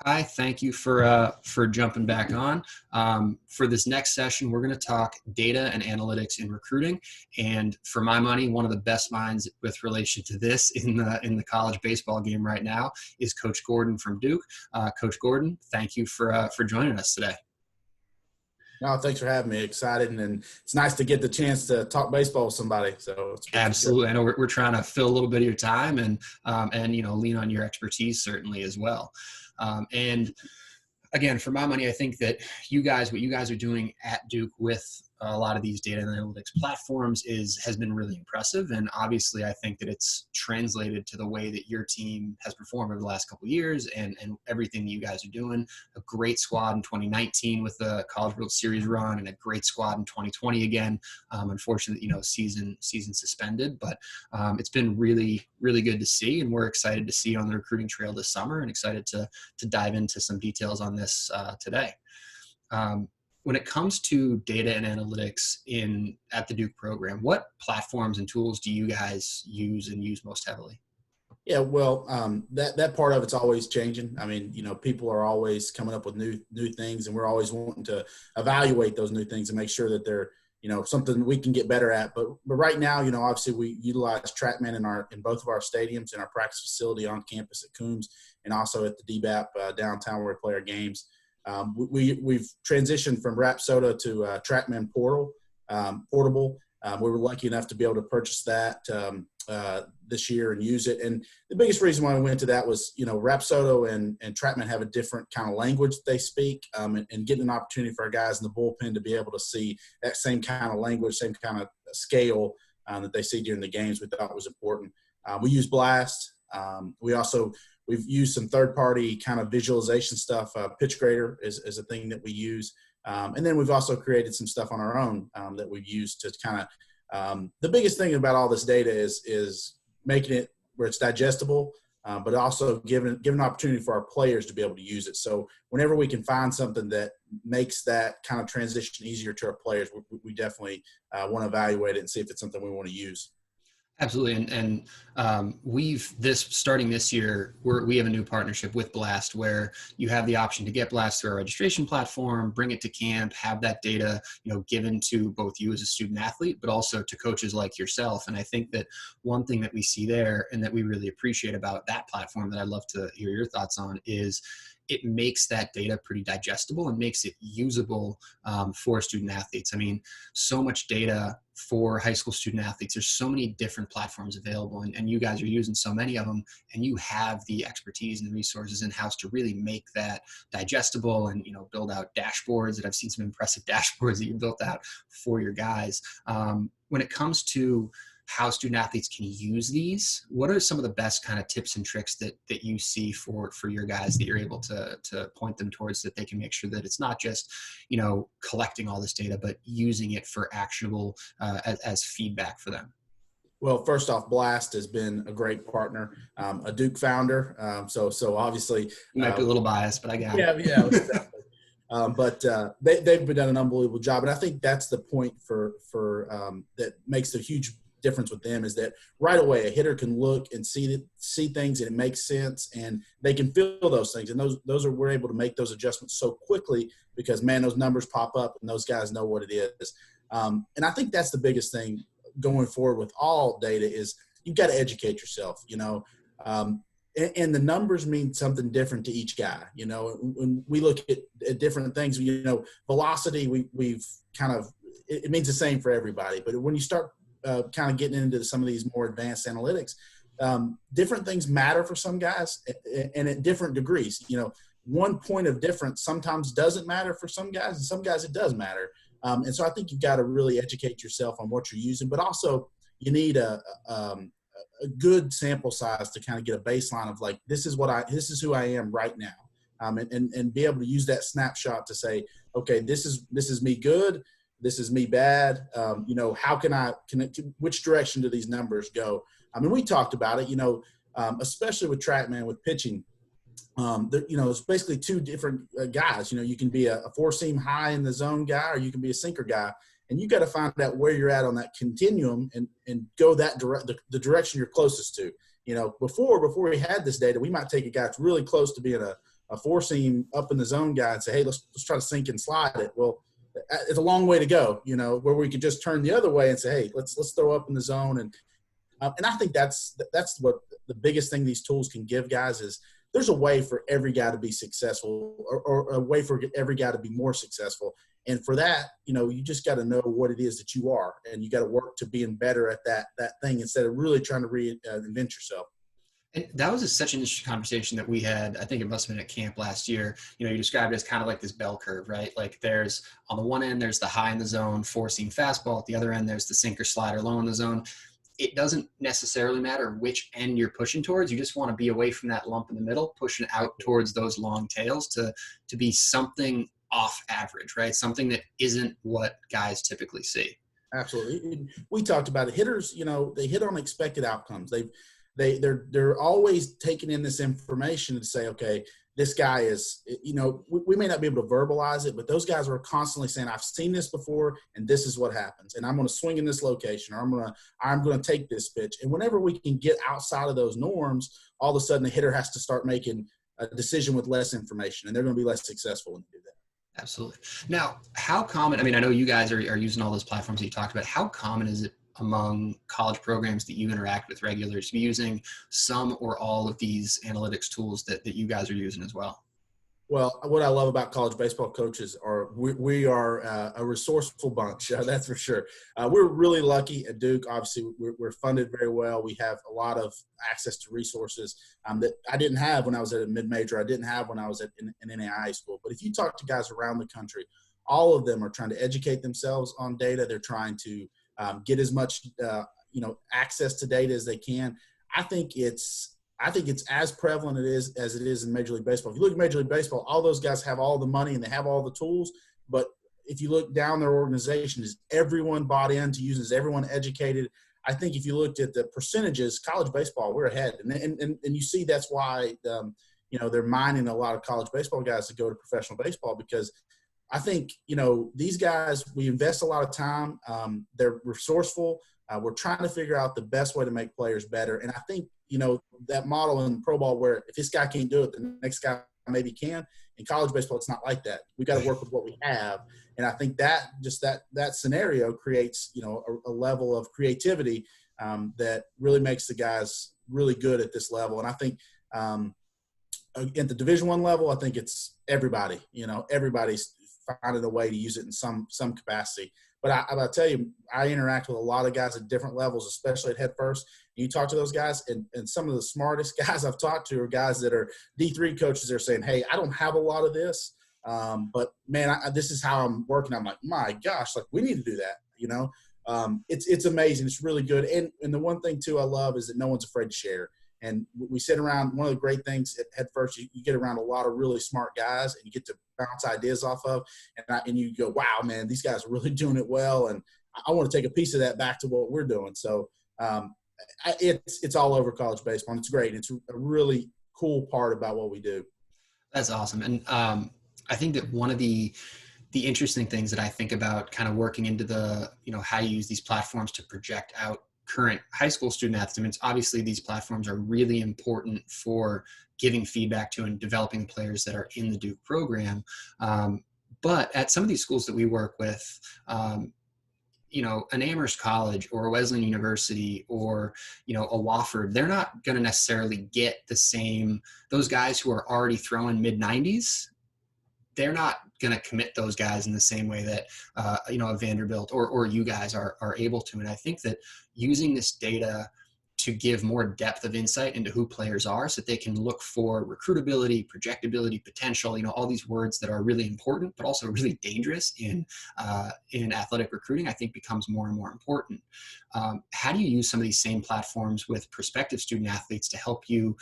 Hi, thank you for jumping back on. For this next session, we're going to talk data and analytics in recruiting. And for my money, one of the best minds with relation to this in the college baseball game right now is Coach Gordon from Duke. Coach Gordon, thank you for joining us today. No, thanks for having me. Excited, and it's nice to get the chance to talk baseball with somebody. So it's Absolutely, I know we're trying to fill a little bit of your time and lean on your expertise certainly as well. And again, for my money, I think that what you guys are doing at Duke with a lot of these data and analytics platforms has been really impressive. And obviously, I think that it's translated to the way that your team has performed over the last couple of years and everything that you guys are doing. A great squad in 2019 with the College World Series run, and a great squad in 2020 again. Unfortunately, season suspended, but it's been really, really good to see, and we're excited to see you on the recruiting trail this summer, and excited to dive into some details on this today. When it comes to data and analytics at the Duke program, what platforms and tools do you guys use and use most heavily? Yeah, well, that part of it's always changing. I mean, people are always coming up with new things, and we're always wanting to evaluate those new things and make sure that they're something we can get better at. But right now, obviously we utilize TrackMan in both of our stadiums, in our practice facility on campus at Coombs, and also at the DBAP downtown where we play our games. We've transitioned from Rapsodo to TrackMan Portable. We were lucky enough to be able to purchase that this year and use it. And the biggest reason why we went to that was, Rapsodo and TrackMan have a different kind of language that they speak, and getting an opportunity for our guys in the bullpen to be able to see that same kind of language, same kind of scale that they see during the games, we thought was important. We use Blast. We've used some third-party kind of visualization stuff. PitchGrader is a thing that we use. And then we've also created some stuff on our own that we've used to kind of the biggest thing about all this data is making it where it's digestible, but also giving an opportunity for our players to be able to use it. So whenever we can find something that makes that kind of transition easier to our players, we definitely want to evaluate it and see if it's something we want to use. Absolutely, and starting this year, we have a new partnership with Blast where you have the option to get Blast through our registration platform, bring it to camp, have that data, given to both you as a student athlete, but also to coaches like yourself. And I think that one thing that we see there and that we really appreciate about that platform that I'd love to hear your thoughts on is it makes that data pretty digestible and makes it usable for student athletes. I mean, so much data for high school student athletes. There's so many different platforms available, and you guys are using so many of them, and you have the expertise and the resources in-house to really make that digestible and, build out dashboards. That I've seen some impressive dashboards that you built out for your guys. When it comes to how student athletes can use these, what are some of the best kind of tips and tricks that you see for your guys that you're able to point them towards, that they can make sure that it's not just, collecting all this data, but using it for actionable as feedback for them? Well, first off, Blast has been a great partner, a Duke founder. So obviously you might be a little biased, but I got it. Yeah. But they've done an unbelievable job. And I think that's the point for that makes a huge difference with them, is that right away a hitter can look and see things, and it makes sense, and they can feel those things, and we're able to make those adjustments so quickly because, man, those numbers pop up and those guys know what it is. And I think that's the biggest thing going forward with all data is you've got to educate yourself, and the numbers mean something different to each guy. When we look at different things, velocity, we've kind of, it means the same for everybody. But when you start kind of getting into some of these more advanced analytics, different things matter for some guys and at different degrees. One point of difference sometimes doesn't matter for some guys, and some guys it does matter. And so I think you've got to really educate yourself on what you're using, but also you need a good sample size to kind of get a baseline of like, this is who I am right now. And be able to use that snapshot to say, okay, this is me good. This is me bad. How which direction do these numbers go? I mean, we talked about it, especially with TrackMan, with pitching. It's basically two different guys. You can be a four-seam high in the zone guy, or you can be a sinker guy. And you got to find out where you're at on that continuum and go the direction you're closest to. Before we had this data, we might take a guy that's really close to being a four seam up in the zone guy and say, hey, let's try to sink and slide it. Well, it's a long way to go, where we could just turn the other way and say, hey, let's throw up in the zone. And I think that's what the biggest thing these tools can give guys is there's a way for every guy to be successful, or a way for every guy to be more successful. And for that, you just got to know what it is that you are, and you got to work to being better at that thing instead of really trying to reinvent yourself. And that was such an interesting conversation that we had. I think it must have been at camp last year. You described it as kind of like this bell curve, right? Like there's on the one end, there's the high in the zone, four seam fastball. At the other end, there's the sinker slider low in the zone. It doesn't necessarily matter which end you're pushing towards. You just want to be away from that lump in the middle, pushing out towards those long tails to be something off average, right? Something that isn't what guys typically see. Absolutely. We talked about it. Hitters, they hit on expected outcomes. They're always taking in this information to say, okay, this guy is, we may not be able to verbalize it, but those guys are constantly saying, I've seen this before and this is what happens. And I'm going to swing in this location, or I'm going to take this pitch. And whenever we can get outside of those norms, all of a sudden the hitter has to start making a decision with less information, and they're going to be less successful when they do that. Absolutely. Now, how common, I know you guys are using all those platforms that you talked about. How common is it among college programs that you interact with regularly to be using some or all of these analytics tools that you guys are using as well? Well, what I love about college baseball coaches are we are a resourceful bunch. That's for sure. We're really lucky at Duke. Obviously, we're funded very well. We have a lot of access to resources that I didn't have when I was at a mid-major. I didn't have when I was at an NAIA school. But if you talk to guys around the country, all of them are trying to educate themselves on data. They're trying to get as much access to data as they can. I think it's as prevalent as it is in Major League Baseball. If you look at Major League Baseball, all those guys have all the money and they have all the tools. But if you look down their organization, is everyone bought into using? Is everyone educated? I think if you looked at the percentages, college baseball, we're ahead. And you see that's why they're mining a lot of college baseball guys to go to professional baseball, because I think, these guys, we invest a lot of time. They're resourceful. We're trying to figure out the best way to make players better. And I think, that model in pro ball where if this guy can't do it, the next guy maybe can. In college baseball, it's not like that. We got to work with what we have. And I think that scenario creates, a level of creativity that really makes the guys really good at this level. And I think at the Division I level, I think it's everybody, everybody's finding a way to use it in some capacity. But I'll tell you, I interact with a lot of guys at different levels, especially at Head First. You talk to those guys, and some of the smartest guys I've talked to are guys that are D3 coaches. They're saying, hey, I don't have a lot of this, but, man, this is how I'm working. I'm like, my gosh, we need to do that, It's amazing. It's really good. And the one thing, too, I love is that no one's afraid to share. And we sit around – one of the great things at Head First, you get around a lot of really smart guys, and you get to bounce ideas off of. And you go, wow, man, these guys are really doing it well. And I want to take a piece of that back to what we're doing. So it's all over college baseball, and it's great. It's a really cool part about what we do. That's awesome. And I think that one of the interesting things that I think about kind of working into the, how you use these platforms to project out current high school student athletes. Obviously these platforms are really important for giving feedback to and developing the players that are in the Duke program. But at some of these schools that we work with, an Amherst College or a Wesleyan University or, a Wofford, they're not going to necessarily get the same, those guys who are already throwing mid-90s, they're not going to commit those guys in the same way that, a Vanderbilt or you guys are able to. And I think that using this data to give more depth of insight into who players are so that they can look for recruitability, projectability, potential, all these words that are really important, but also really dangerous in athletic recruiting, I think becomes more and more important. How do you use some of these same platforms with prospective student athletes to help you,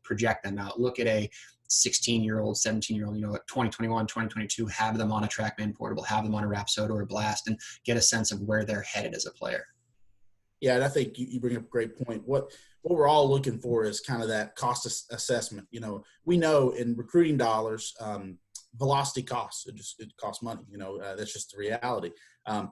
project them out? Look at a 16-year-old, 17-year-old, at 2021, 2022, have them on a TrackMan portable, have them on a Rapsodo or a Blast, and get a sense of where they're headed as a player. Yeah, and I think you bring up a great point. What we're all looking for is kind of that cost assessment. We know in recruiting dollars, velocity costs. It costs money. That's just the reality.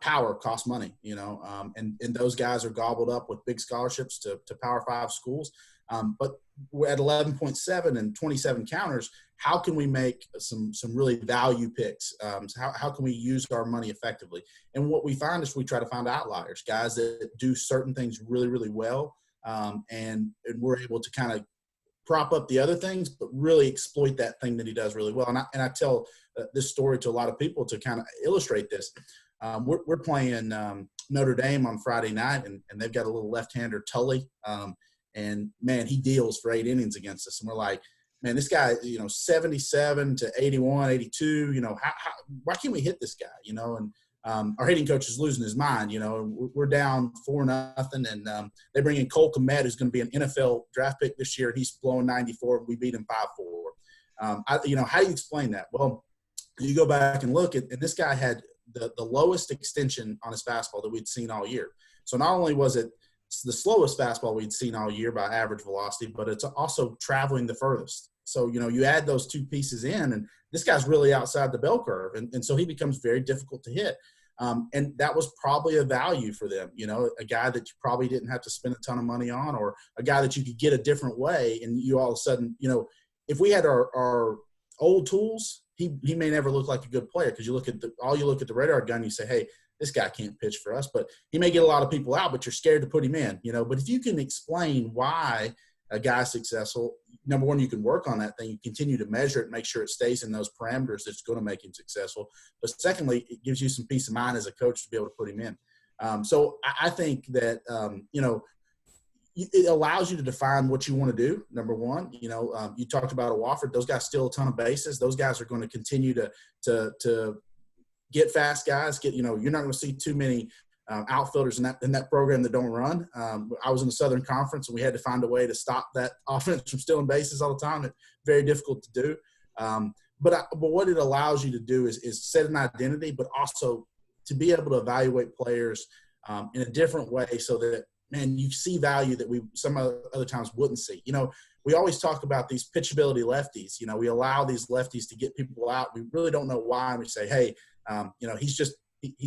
Power costs money. And those guys are gobbled up with big scholarships to Power 5 schools. But we're at 11.7 and 27 counters. how can we make some really value picks? How can we use our money effectively? And what we find is we try to find outliers, guys that do certain things really, really well, and we're able to kind of prop up the other things, but really exploit that thing that he does really well. And I tell this story to a lot of people to kind of illustrate this. We're playing Notre Dame on Friday night, and they've got a little left-hander, Tully, and man, he deals for 8 innings against us. And we're like, man, this guy, 77 to 81, 82, why can't we hit this guy, and our hitting coach is losing his mind, we're down 4-0, and they bring in Cole Kmet, who's going to be an NFL draft pick this year. He's blowing 94, and we beat him 5-4. How do you explain that? Well, you go back and look and this guy had the lowest extension on his fastball that we'd seen all year. So not only was it the slowest fastball we'd seen all year by average velocity, but it's also traveling the furthest. So, you add those two pieces in, and this guy's really outside the bell curve. And so he becomes very difficult to hit. And that was probably a value for them, a guy that you probably didn't have to spend a ton of money on, or a guy that you could get a different way. And you all of a sudden, if we had our old tools, he may never look like a good player, because you look at the radar gun, you say, hey, this guy can't pitch for us, but he may get a lot of people out, but you're scared to put him in, But if you can explain why a guy's successful, number one, you can work on that thing. You continue to measure it, make sure it stays in those parameters that's going to make him successful. But secondly, it gives you some peace of mind as a coach to be able to put him in. So I think that, it allows you to define what you want to do. Number one, you talked about a Wofford. Those guys steal a ton of bases. Those guys are going to continue to get fast guys. You're not going to see too many outfielders in that program that don't run. I was in the Southern Conference, and we had to find a way to stop that offense from stealing bases all the time. It's very difficult to do. But what it allows you to do is set an identity, but also to be able to evaluate players in a different way, so that, man, you see value that we some other times wouldn't see. We always talk about these pitchability lefties. We allow these lefties to get people out. We really don't know why. And we say, hey, he's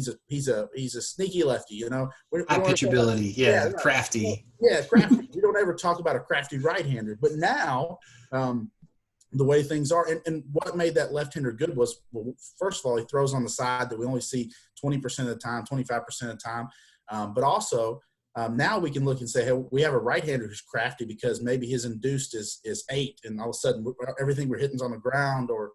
a sneaky lefty. High pitchability, crafty. Yeah, crafty. We don't ever talk about a crafty right-hander. But now, the way things are, and what made that left-hander good was, well, first of all, he throws on the side that we only see 20% of the time, 25% of the time. But also, now we can look and say, hey, we have a right-hander who's crafty because maybe his induced is 8, and all of a sudden everything we're hitting is on the ground, or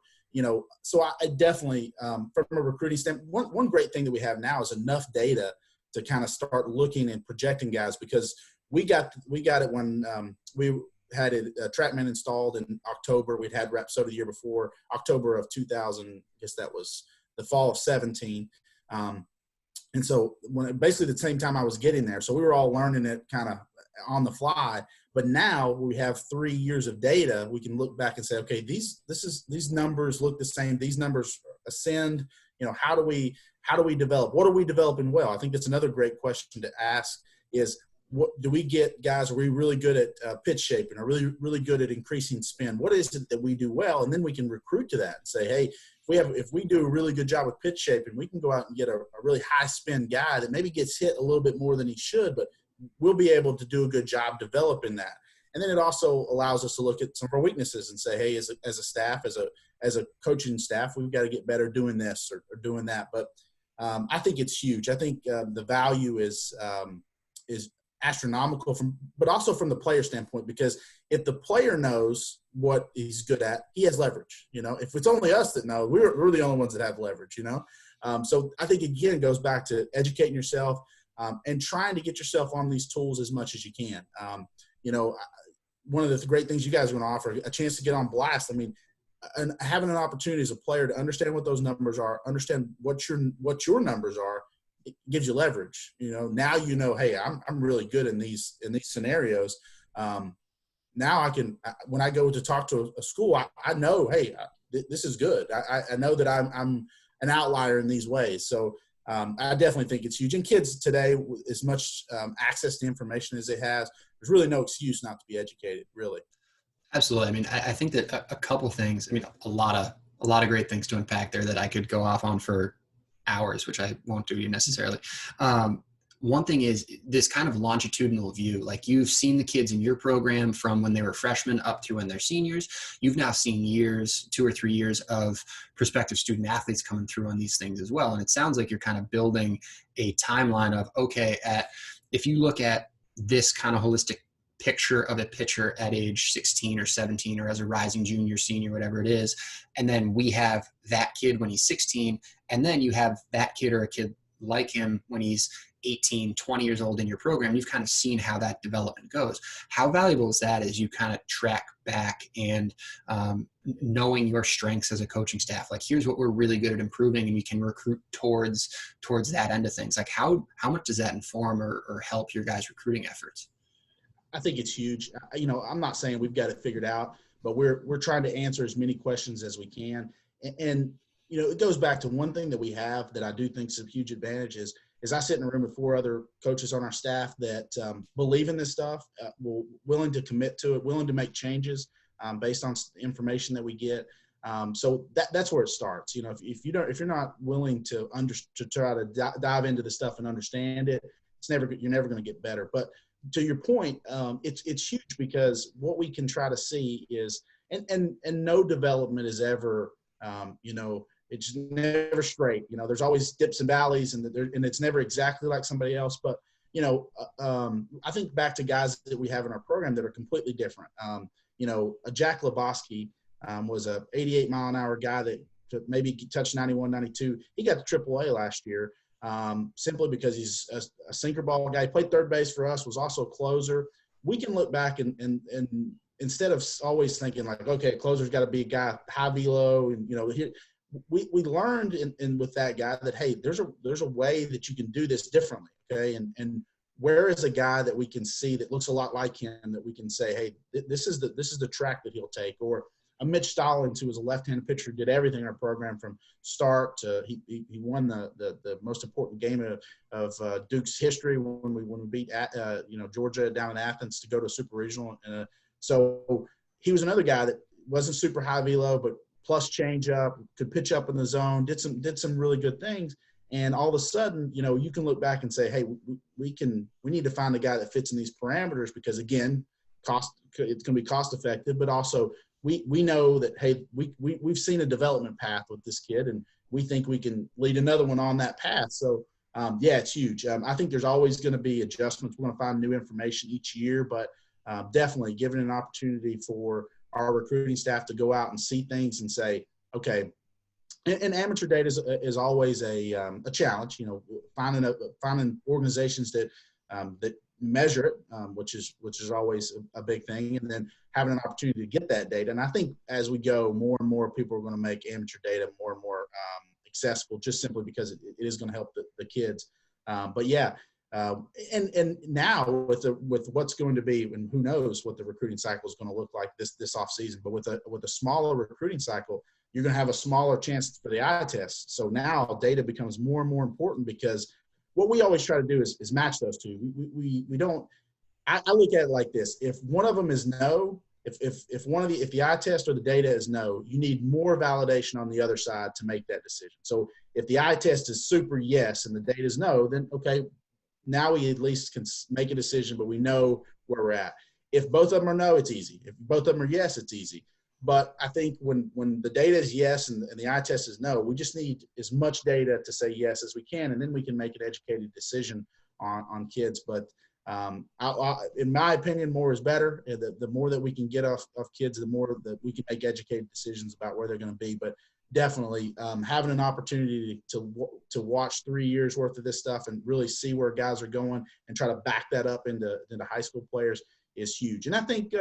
so I definitely, from a recruiting standpoint, one great thing that we have now is enough data to kind of start looking and projecting guys, because we got it when we had a TrackMan installed in October. We'd had Rapsodo the year before, October of 2000. I guess that was the fall of 17. And so basically the same time I was getting there. So we were all learning it kind of on the fly. But now we have 3 years of data. We can look back and say, okay, these numbers look the same. These numbers ascend. How do we develop? What are we developing well? I think that's another great question to ask is, what do we get, guys? Are we really good at pitch shaping? Are really, really good at increasing spin? What is it that we do well? And then we can recruit to that and say, hey, if we do a really good job with pitch shaping, we can go out and get a really high spin guy that maybe gets hit a little bit more than he should, but we'll be able to do a good job developing that. And then it also allows us to look at some of our weaknesses and say, hey, as a staff, as a coaching staff, we've got to get better doing this or doing that. But I think it's huge. I think the value is astronomical, but also from the player standpoint, because if the player knows what he's good at, he has leverage. If it's only us that know, we're the only ones that have leverage. So I think, again, it goes back to educating yourself and trying to get yourself on these tools as much as you can. One of the great things you guys are going to offer, a chance to get on blast. I mean, and having an opportunity as a player to understand what those numbers are, understand what your numbers are, it gives you leverage. Now hey, I'm really good in these scenarios. Now I can, when I go to talk to a school, I know, hey, this is good. I know that I'm an outlier in these ways. So I definitely think it's huge. And kids today, with as much access to information as they have, there's really no excuse not to be educated, really. Absolutely. I mean, I think that a couple things, a lot of great things to unpack there that I could go off on for hours, which I won't do necessarily. one thing is this kind of longitudinal view. Like, you've seen the kids in your program from when they were freshmen up through when they're seniors. You've now seen years, 2 or 3 years of prospective student athletes coming through on these things as well. And it sounds like you're kind of building a timeline of, okay, if you look at this kind of holistic picture of a pitcher at age 16 or 17 or as a rising junior, senior, whatever it is, and then we have that kid when he's 16, and then you have that kid or a kid like him when he's 18, 20 years old in your program. You've kind of seen how that development goes. How valuable is that as you kind of track back and knowing your strengths as a coaching staff? Like, here's what we're really good at improving, and we can recruit towards that end of things. Like, how much does that inform or help your guys' recruiting efforts? I think it's huge. I'm not saying we've got it figured out, but we're trying to answer as many questions as we can. And it goes back to one thing that we have that I do think is a huge advantage is I sit in a room with 4 other coaches on our staff that believe in this stuff, willing to commit to it, willing to make changes based on information that we get. So that's where it starts. If you're not willing to try to dive into the stuff and understand it, you're never going to get better. But to your point, it's huge, because what we can try to see is, and no development is ever, it's never straight. There's always dips and valleys, and it's never exactly like somebody else. But I think back to guys that we have in our program that are completely different. A Jack Lebowski was a 88-mile-an-hour guy that maybe touched 91, 92. He got to AAA last year. Simply because he's a sinker ball guy. He played third base for us, was also a closer. We can look back and instead of always thinking like, okay, a closer's got to be a guy high velo, and we learned with that guy that, hey, there's a way that you can do this differently, okay? And where is a guy that we can see that looks a lot like him, that we can say, hey, this is the track that he'll take? Or a Mitch Stallings, who was a left-handed pitcher, did everything in our program from start to he won the most important game of Duke's history when we beat Georgia down in Athens to go to a super regional. So he was another guy that wasn't super high velo, but plus change up, could pitch up in the zone, did some really good things. And all of a sudden, you can look back and say, hey, we need to find a guy that fits in these parameters, because again, it's going to be cost effective, but also we know that, hey, we've seen a development path with this kid, and we think we can lead another one on that path. So, it's huge. I think there's always going to be adjustments. We're going to find new information each year, but definitely giving an opportunity for our recruiting staff to go out and see things and say, okay, and amateur data is always a challenge. Finding organizations that measure it, which is always a big thing, and then having an opportunity to get that data. And I think as we go, more and more people are going to make amateur data more and more accessible, just simply because it is going to help the kids. And now with what's going to be, and who knows what the recruiting cycle is going to look like this off season, but with a smaller recruiting cycle, you're going to have a smaller chance for the eye test. So now data becomes more and more important, because what we always try to do is match those two. We don't. I look at it like this: if one of them is no, if the eye test or the data is no, you need more validation on the other side to make that decision. So if the eye test is super yes and the data is no, then okay, now we at least can make a decision, but we know where we're at. If both of them are no, it's easy. If both of them are yes, it's easy. But I think when the data is yes and the eye test is no, we just need as much data to say yes as we can, and then we can make an educated decision on kids. But in my opinion, more is better. The more that we can get off kids, the more that we can make educated decisions about where they're going to be. But definitely having an opportunity to watch 3 years worth of this stuff and really see where guys are going and try to back that up into high school players is huge. And I think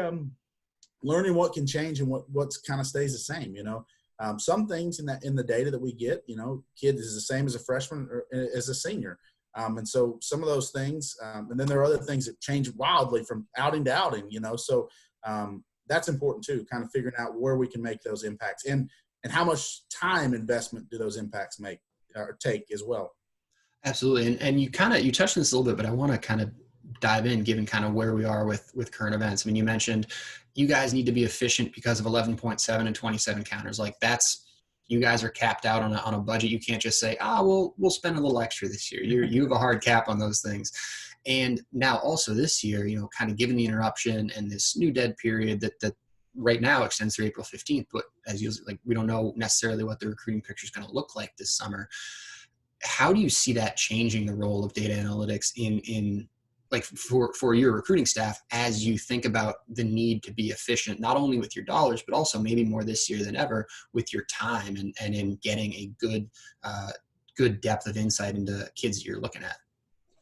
learning what can change and what's kind of stays the same. Some things in the data that we get, kid is the same as a freshman or as a senior. And so some of those things, and then there are other things that change wildly from outing to outing, so that's important too, kind of figuring out where we can make those impacts and how much time investment do those impacts make or take as well. Absolutely. And you touched on this a little bit, but I want to kind of dive in, given kind of where we are with current events. I mean, you mentioned you guys need to be efficient because of 11.7 and 27 counters. Like, that's you guys are capped out on a budget. You can't just say, we'll spend a little extra this year. You have a hard cap on those things. And now also this year, kind of given the interruption and this new dead period that right now extends through April 15th, but as you like, we don't know necessarily what the recruiting picture is going to look like this summer. How do you see that changing the role of data analytics in like for your recruiting staff as you think about the need to be efficient, not only with your dollars, but also maybe more this year than ever with your time and in getting a good depth of insight into kids that you're looking at?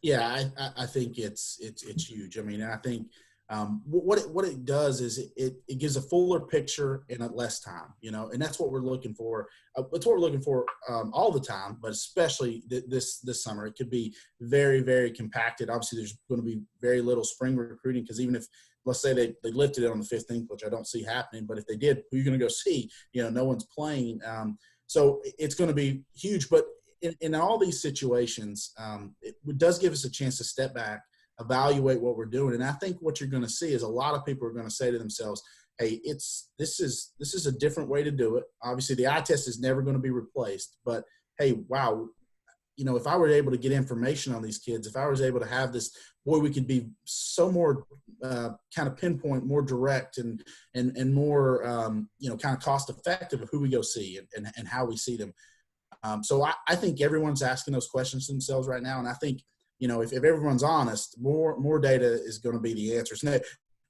Yeah, I think it's huge. I mean, I think what it does is it gives a fuller picture in a less time, and that's what we're looking for. It's what we're looking for all the time, but especially this summer. It could be very, very compacted. Obviously, there's going to be very little spring recruiting because even if, let's say they lifted it on the 15th, which I don't see happening, but if they did, who are you going to go see? No one's playing. So it's going to be huge. But in all these situations, it does give us a chance to step back, evaluate what we're doing. And I think what you're going to see is a lot of people are going to say to themselves, hey, this is a different way to do it. Obviously, the eye test is never going to be replaced. But, hey, wow, if I were able to get information on these kids, if I was able to have this, boy, we could be so more kind of pinpoint, more direct and more, kind of cost effective of who we go see and how we see them. So I think everyone's asking those questions to themselves right now. And I think, if everyone's honest, more data is going to be the answers.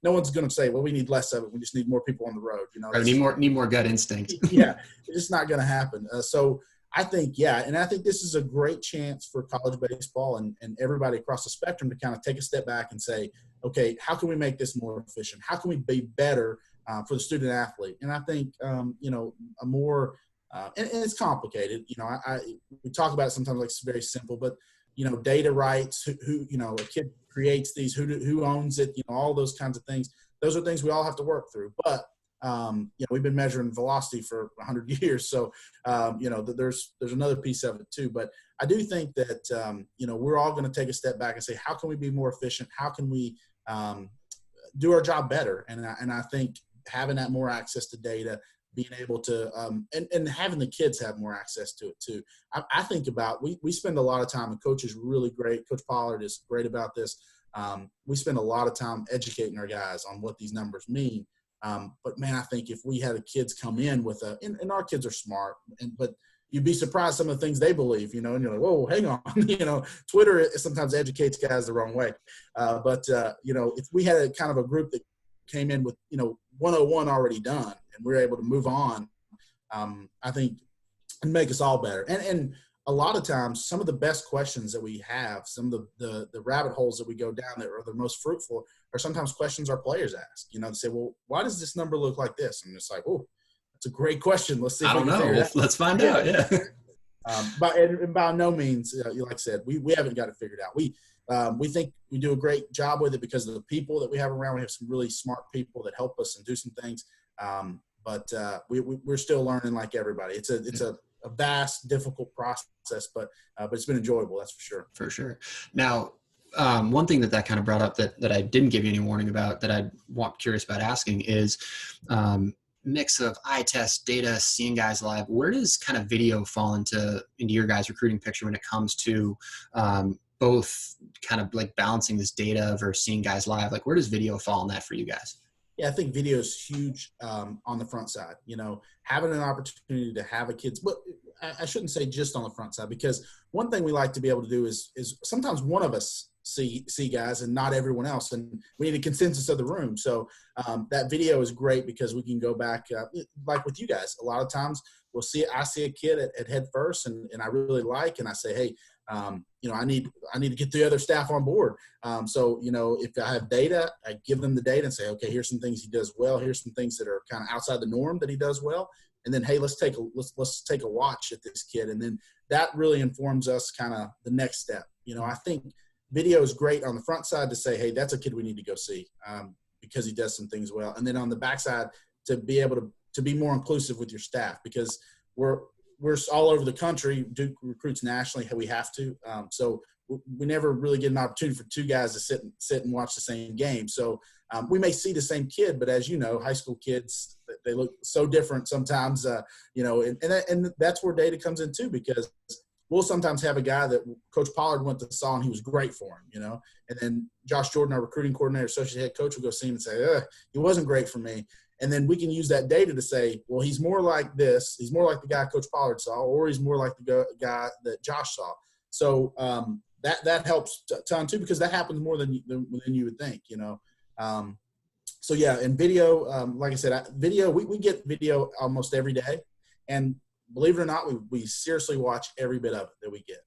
No one's going to say, well, we need less of it. We just need more people on the road. Right, need more gut instinct. Yeah, it's just not going to happen. So I think, and I think this is a great chance for college baseball and everybody across the spectrum to kind of take a step back and say, okay, how can we make this more efficient? How can we be better for the student athlete? And I think, a more and it's complicated. We talk about it sometimes like it's very simple, but data rights, who a kid creates these, who owns it, all those kinds of things. Those are things we all have to work through. But we've been measuring velocity for 100 years, so there's another piece of it too. But I do think that we're all going to take a step back and say, how can we be more efficient? How can we do our job better? And I think having that more access to data, being able to and having the kids have more access to it too. I think about we spend a lot of time, and Coach is really great. Coach Pollard is great about this. We spend a lot of time educating our guys on what these numbers mean. But man, I think if we had the kids come in with and our kids are smart, but you'd be surprised some of the things they believe, and you're like, whoa, hang on, Twitter sometimes educates guys the wrong way. But if we had a kind of a group that came in with 101 already done, and we're able to move on, I think it'd make us all better. And a lot of times, some of the best questions that we have, some of the rabbit holes that we go down that are the most fruitful are sometimes questions our players ask. They say, well, why does this number look like this? And it's like, oh, that's a great question. Let's see if I don't know. Let's find out. Yeah. But by no means, like I said, we haven't got it figured out. We think we do a great job with it because of the people that we have around. We have some really smart people that help us and do some things. But we're still learning like everybody. It's a vast, difficult process, but it's been enjoyable. That's for sure. For sure. Now, one thing that kind of brought up that I didn't give you any warning about that I'm curious about asking is mix of eye test data, seeing guys live. Where does kind of video fall into your guys' recruiting picture when it comes to both kind of like balancing this data versus seeing guys live? Like, where does video fall in that for you guys? Yeah, I think video is huge on the front side. Having an opportunity to have a kid's, but I shouldn't say just on the front side, because one thing we like to be able to do is sometimes one of us see guys and not everyone else, and we need a consensus of the room. So that video is great because we can go back, like with you guys. A lot of times I see a kid at head first and I really like, and I say, hey, I need to get the other staff on board. So, if I have data, I give them the data and say, okay, here's some things he does well. Here's some things that are kind of outside the norm that he does well. And then, hey, let's take a watch at this kid. And then that really informs us kind of the next step. I think video is great on the front side to say, hey, that's a kid we need to go see because he does some things well. And then on the backside to be able to be more inclusive with your staff, because we're all over the country. Duke recruits nationally. We have to. So we never really get an opportunity for two guys to sit and watch the same game. So We may see the same kid, but as you know, high school kids, they look so different sometimes, and that's where data comes in too, because we'll sometimes have a guy that Coach Pollard went to saw and he was great for him, and then Josh Jordan, our recruiting coordinator, associate head coach, will go see him and say, he wasn't great for me. And then we can use that data to say, well, he's more like this. He's more like the guy Coach Pollard saw, or he's more like the guy that Josh saw. So that helps a ton too, because that happens more than you would think, So yeah, and video, like I said, video, we get video almost every day, and believe it or not, we seriously watch every bit of it that we get.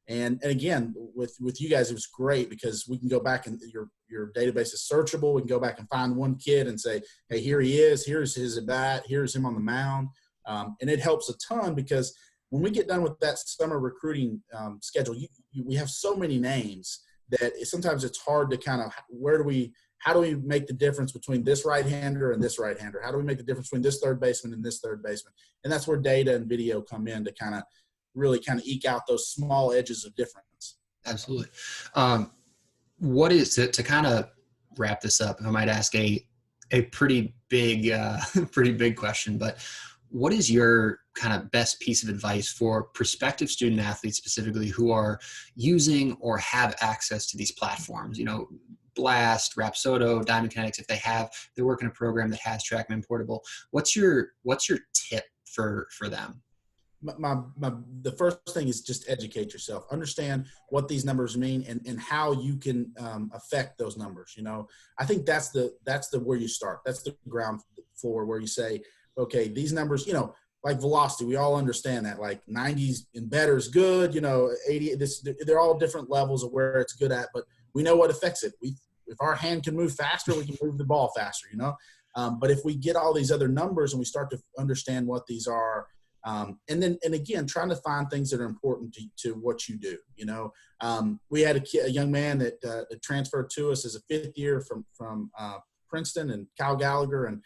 And again, with you guys, it was great because we can go back and your database is searchable. We can go back and find one kid and say, hey, here he is. Here's his at bat. Here's him on the mound. And it helps a ton because when we get done with that summer recruiting schedule, we have so many names that sometimes it's hard to kind of how do we make the difference between this right-hander and this right-hander? How do we make the difference between this third baseman and this third baseman? And that's where data and video come in to kind of really kind of eke out those small edges of difference. Absolutely. What is it, to kind of wrap this up, if I might ask a pretty big question, but what is your kind of best piece of advice for prospective student athletes specifically who are using or have access to these platforms, Blast, Rapsodo, Diamond Kinetics, if they work in a program that has TrackMan Portable, what's your tip for them? The first thing is just educate yourself, understand what these numbers mean and how you can affect those numbers. I think that's the where you start. That's the ground floor where you say, okay, these numbers, like velocity, we all understand that, like 90s and better is good, 80, they're all different levels of where it's good at, but we know what affects it. If our hand can move faster, we can move the ball faster, but if we get all these other numbers and we start to understand what these are, and again, trying to find things that are important to what you do. We had a young man that transferred to us as a fifth year from Princeton, and Kyle Gallagher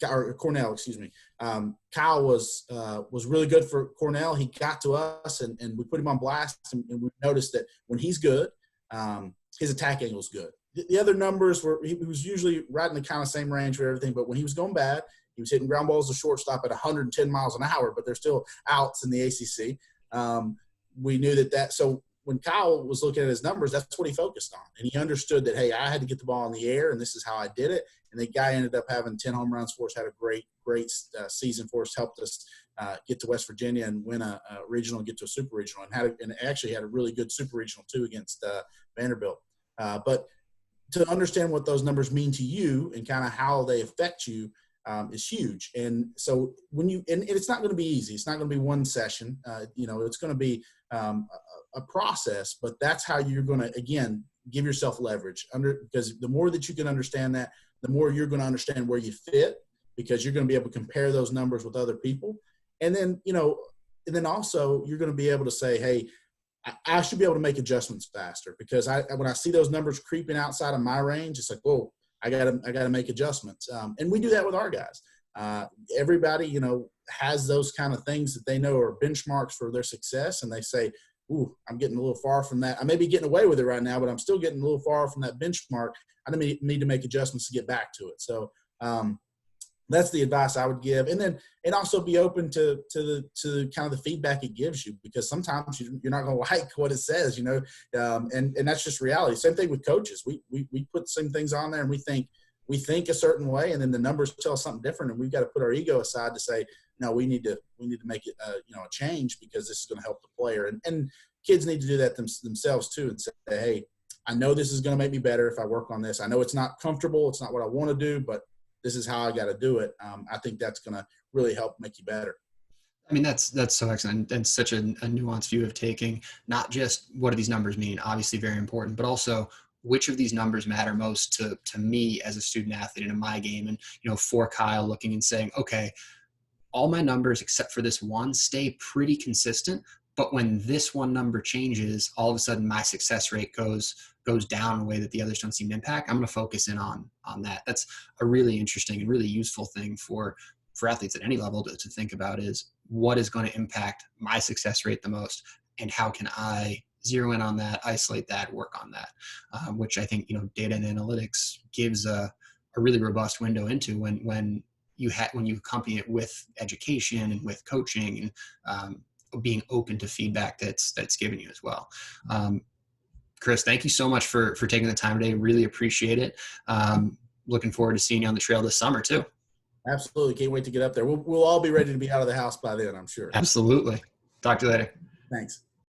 or Cornell, excuse me. Kyle was really good for Cornell. He got to us and we put him on blast, and we noticed that when he's good, his attack angle is good. The other numbers he was usually right in the kind of same range for everything, but when he was going bad, he was hitting ground balls to shortstop at 110 miles an hour, but they're still outs in the ACC. We knew that. So when Kyle was looking at his numbers, that's what he focused on. And he understood that, hey, I had to get the ball in the air, and this is how I did it. And the guy ended up having 10 home runs for us, had a great season for us, helped us get to West Virginia and win a regional and get to a super regional, and actually had a really good super regional too against Vanderbilt. But to understand what those numbers mean to you and kind of how they affect you, is huge. And so and it's not going to be easy. It's not going to be one session. It's going to be a process, but that's how you're going to, again, give yourself leverage because the more that you can understand that, the more you're going to understand where you fit, because you're going to be able to compare those numbers with other people. And then, and then also you're going to be able to say, hey, I should be able to make adjustments faster, because when I see those numbers creeping outside of my range, it's like, whoa, I gotta make adjustments. And we do that with our guys. Everybody, has those kind of things that they know are benchmarks for their success. And they say, ooh, I'm getting a little far from that. I may be getting away with it right now, but I'm still getting a little far from that benchmark. I need to make adjustments to get back to it. So that's the advice I would give. And also be open to kind of the feedback it gives you, because sometimes you're not going to like what it says, and that's just reality. Same thing with coaches. We put some things on there and we think a certain way, and then the numbers tell us something different. And we've got to put our ego aside to say, no, we need to make it, a change, because this is going to help the player. And kids need to do that themselves too, and say, hey, I know this is going to make me better if I work on this. I know it's not comfortable. It's not what I want to do, but this is how I got to do it. I think that's going to really help make you better. I mean, that's so excellent, and such a nuanced view of taking not just what do these numbers mean, obviously very important, but also which of these numbers matter most to me as a student athlete and in my game. And, for Kyle, looking and saying, okay, all my numbers except for this one stay pretty consistent, but when this one number changes, all of a sudden my success rate goes down in a way that the others don't seem to impact. I'm going to focus in on that. That's a really interesting and really useful thing for athletes at any level to think about, is what is going to impact my success rate the most, and how can I zero in on that, isolate that, work on that, which I think, you know, data and analytics gives a really robust window into when you accompany it with education and with coaching and being open to feedback that's given you as well. Chris, thank you so much for taking the time today. Really appreciate it. Looking forward to seeing you on the trail this summer too. Absolutely. Can't wait to get up there. We'll all be ready to be out of the house by then, I'm sure. Absolutely. Talk to you later. Thanks.